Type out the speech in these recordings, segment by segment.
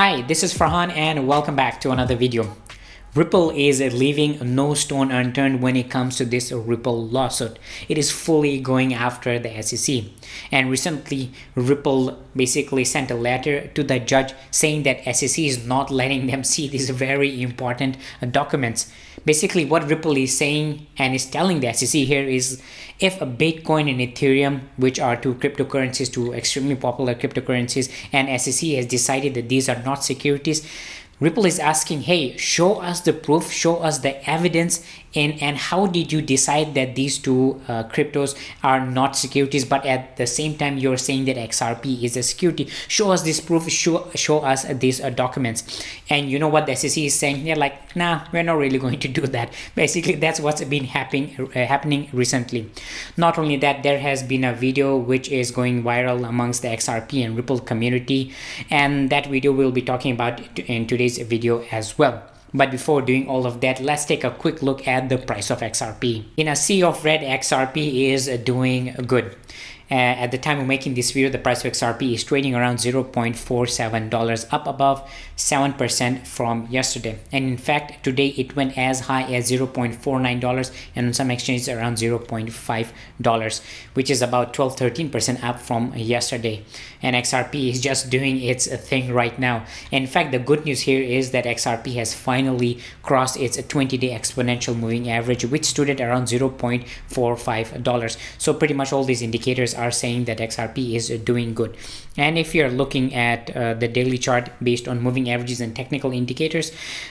Hi, this is Farhan and welcome back to another video. Ripple is leaving no stone unturned when it comes to this Ripple lawsuit. It is fully going after the SEC. And recently, Ripple basically sent a letter to the judge saying that SEC is not letting them see these very important documents. Basically, what Ripple is saying and is telling the SEC here is if a Bitcoin and Ethereum, which are two cryptocurrencies, two extremely popular cryptocurrencies, and SEC has decided that these are not securities, Ripple is asking, hey, show us the proof, show us the evidence, and how did you decide that these two cryptos are not securities, but at the same time you're saying that XRP is a security? Show us this proof, show us these documents. And you know what the SEC is saying? They're like, nah, we're not really going to do that. Basically, that's what's been happening recently. Not only that, there has been a video which is going viral amongst the XRP and Ripple community, and that video we'll be talking about in today's video as well. But before doing all of that, let's take a quick look at the price of XRP. In a sea of red, XRP is doing good. At the time of making this video, the price of XRP is trading around $0.47, up above 7% from yesterday. And in fact, today it went as high as $0.49, and on some exchanges around $0.5, which is about 12-13% up from yesterday. And XRP is just doing its thing right now. And in fact, the good news here is that XRP has finally crossed its 20-day exponential moving average, which stood at around $0.45. So pretty much all these indicators are saying that XRP is doing good. And if you're looking at the daily chart based on moving averages and technical indicators,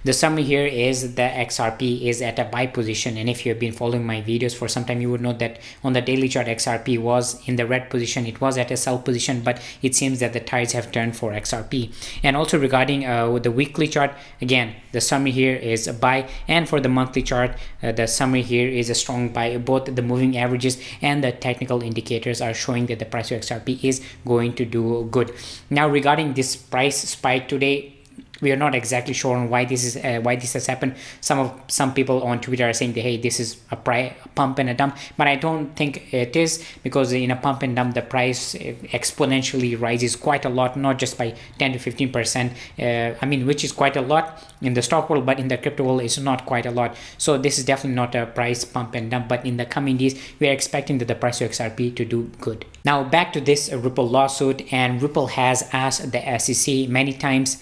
the summary here is that XRP is at a buy position. And if you've been following my videos for some time, you would know that on the daily chart, XRP was in the red position. It was at a sell position, but it seems that the tides have turned for XRP. And also regarding the weekly chart, again, the summary here is a buy, and for the monthly chart, the summary here is a strong buy. Both the moving averages and the technical indicators are showing that the price of XRP is going to do good. Now, regarding this price spike today, we are not exactly sure on why this has happened. Some people on Twitter are saying that, hey, this is a pump and a dump, but I don't think it is, because in a pump and dump the price exponentially rises quite a lot, not just by 10 to 15%, which is quite a lot in the stock world, but in the crypto world it's not quite a lot. So this is definitely not a price pump and dump, but in the coming days we are expecting that the price of XRP to do good. Now back to this Ripple lawsuit, and Ripple has asked the SEC many times,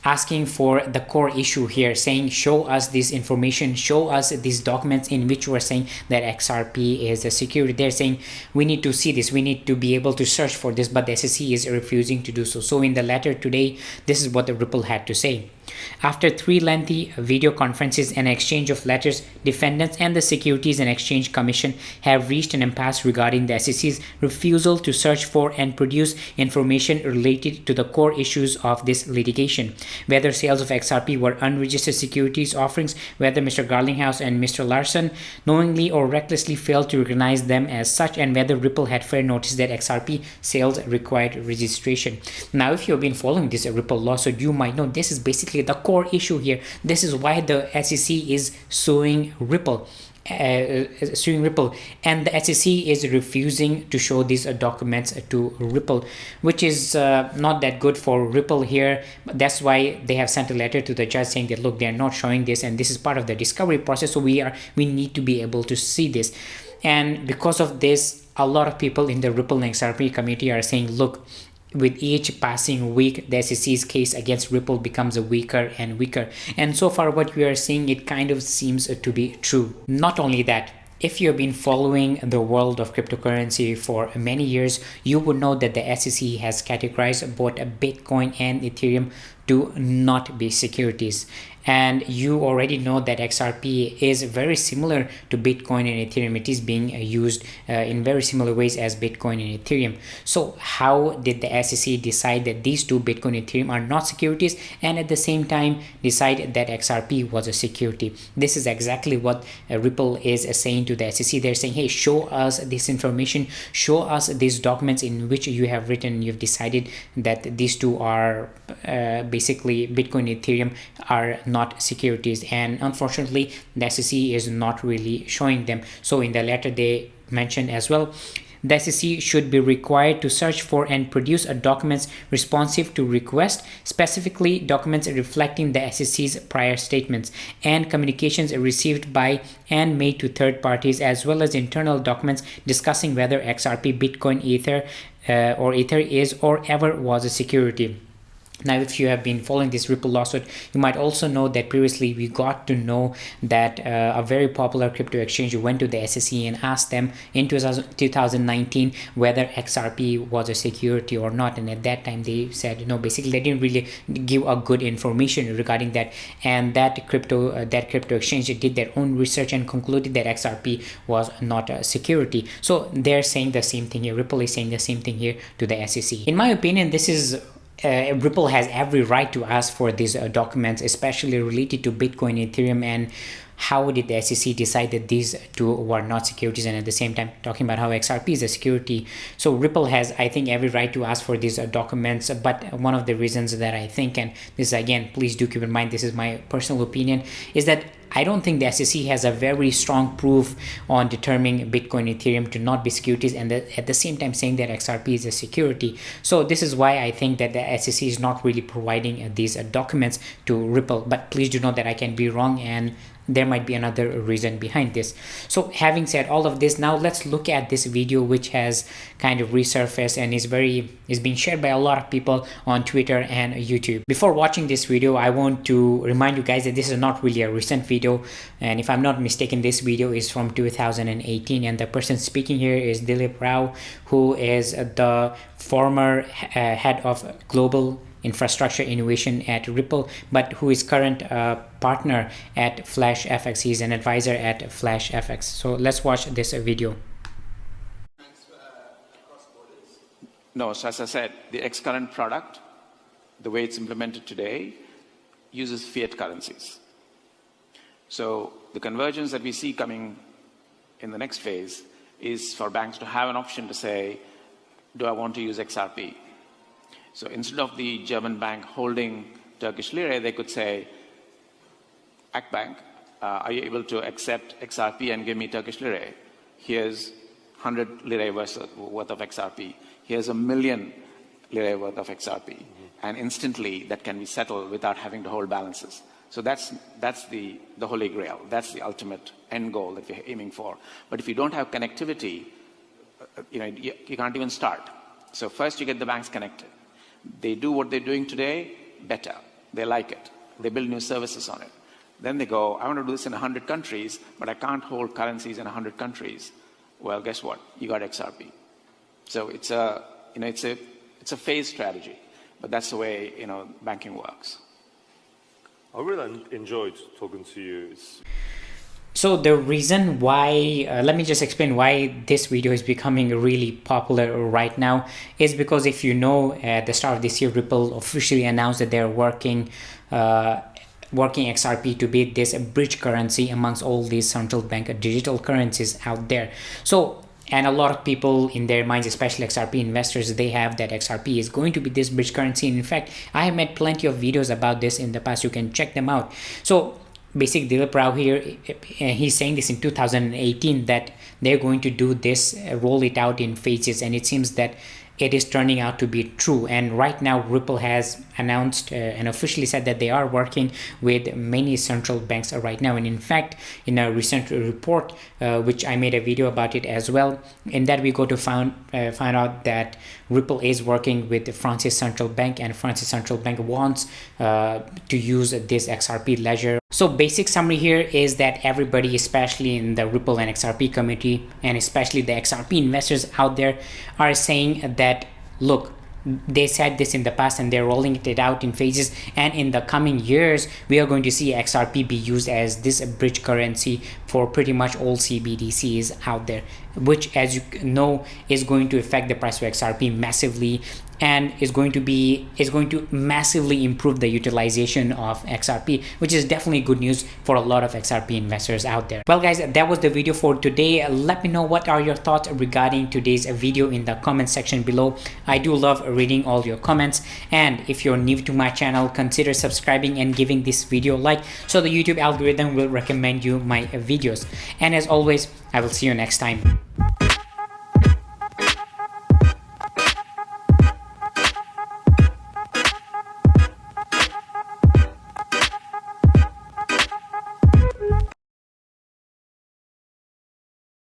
asking for the core issue here, saying show us this information, show us these documents in which we're saying that XRP is a security. They're saying we need to see this, we need to be able to search for this, but the SEC is refusing to do so. So in the letter today, this is what the Ripple had to say. After 3 lengthy video conferences and exchange of letters, defendants and the Securities and Exchange Commission have reached an impasse regarding the SEC's refusal to search for and produce information related to the core issues of this litigation. Whether sales of XRP were unregistered securities offerings, whether Mr. Garlinghouse and Mr. Larson knowingly or recklessly failed to recognize them as such, and whether Ripple had fair notice that XRP sales required registration. Now, if you've been following this Ripple lawsuit, you might know this is basically the core issue here. This is why the SEC is suing Ripple. And the SEC is refusing to show these documents to Ripple, which is not that good for Ripple here. That's why they have sent a letter to the judge saying that, look, they're not showing this, and this is part of the discovery process, so we need to be able to see this. And because of this, a lot of people in the Ripple and XRP community are saying, look, with each passing week, the SEC's case against Ripple becomes weaker and weaker. And so far what we are seeing, it kind of seems to be true. Not only that, if you've been following the world of cryptocurrency for many years, you would know that the SEC has categorized both Bitcoin and Ethereum to not be securities. And you already know that XRP is very similar to Bitcoin and Ethereum. It is being used in very similar ways as Bitcoin and Ethereum. So how did the SEC decide that these two, Bitcoin and Ethereum, are not securities, and at the same time decide that XRP was a security? This is exactly what Ripple is saying to the SEC. They're saying, hey, show us this information, show us these documents in which you have written, you've decided that these two are basically Bitcoin and Ethereum are not securities. And unfortunately, the SEC is not really showing them. So in the letter they mentioned as well The SEC should be required to search for and produce documents responsive to request, specifically documents reflecting the SEC's prior statements and communications received by and made to third parties, as well as internal documents discussing whether XRP, Bitcoin, Ether or Ether is or ever was a security. Now, if you have been following this Ripple lawsuit, you might also know that previously we got to know that a very popular crypto exchange went to the SEC and asked them in 2019 whether XRP was a security or not. And at that time, they said, no, basically they didn't really give a good information regarding that. And that crypto exchange did their own research and concluded that XRP was not a security. So they're saying the same thing here. Ripple is saying the same thing here to the SEC. In my opinion, this is Ripple has every right to ask for these documents, especially related to Bitcoin, Ethereum, and how did the SEC decide that these two were not securities, and at the same time talking about how XRP is a security. So Ripple has, I think, every right to ask for these documents. But one of the reasons that I think, and this again, please do keep in mind, this is my personal opinion, is that I don't think the SEC has a very strong proof on determining Bitcoin, Ethereum to not be securities, and at the same time saying that XRP is a security. So this is why I think that the SEC is not really providing these documents to Ripple. But please do know that I can be wrong, and there might be another reason behind this. So having said all of this, now let's look at this video, which has kind of resurfaced and is being shared by a lot of people on Twitter and YouTube. Before watching this video, I want to remind you guys that this is not really a recent video, and if I'm not mistaken, this video is from 2018, and the person speaking here is Dilip Rao, who is the former head of global infrastructure innovation at Ripple, but who is current partner at Flash FX. He's an advisor at Flash FX. So let's watch this video. No, so as I said, the X-current product, the way it's implemented today, uses fiat currencies. So the convergence that we see coming in the next phase is for banks to have an option to say, do I want to use XRP? So instead of the German bank holding Turkish lira, they could say, Akbank, are you able to accept XRP and give me Turkish lira? Here's 100 lira worth of XRP. Here's 1 million lira worth of XRP. And instantly that can be settled without having to hold balances. So that's the holy grail. That's the ultimate end goal that we're aiming for. But if you don't have connectivity, you can't even start. So first you get the banks connected. They do what they're doing today better. They like it. They build new services on it. Then they go, I want to do this in 100 countries, but I can't hold currencies in 100 countries. Well, guess what? You got XRP. So it's a phase strategy, but that's the way banking works. I really enjoyed talking to you. So the reason why, let me just explain why this video is becoming really popular right now is because if you know, at the start of this year, Ripple officially announced that they're working XRP to be this bridge currency amongst all these central bank digital currencies out there. So, and a lot of people in their minds, especially XRP investors, they have that XRP is going to be this bridge currency. And in fact, I have made plenty of videos about this in the past. You can check them out. So basically, Dilip Rao here, he's saying this in 2018 that they're going to do this, roll it out in phases, and it seems that it is turning out to be true. And right now Ripple has announced and officially said that they are working with many central banks right now. And in fact, in a recent report, which I made a video about it as well, in that we go to find out that Ripple is working with the France's central bank, and France's central bank wants to use this XRP ledger. So basic summary here is that everybody, especially in the Ripple and XRP community, and especially the XRP investors out there, are saying that, look, they said this in the past and they're rolling it out in phases, and in the coming years we are going to see XRP be used as this bridge currency for pretty much all CBDCs out there, which, as you know, is going to affect the price of XRP massively, and is going to massively improve the utilization of XRP, which is definitely good news for a lot of XRP investors out there. Well guys, that was the video for today. Let me know what are your thoughts regarding today's video in the comment section below. I do love reading all your comments, and if you're new to my channel, consider subscribing and giving this video a like so the YouTube algorithm will recommend you my videos. And as always, I will see you next time.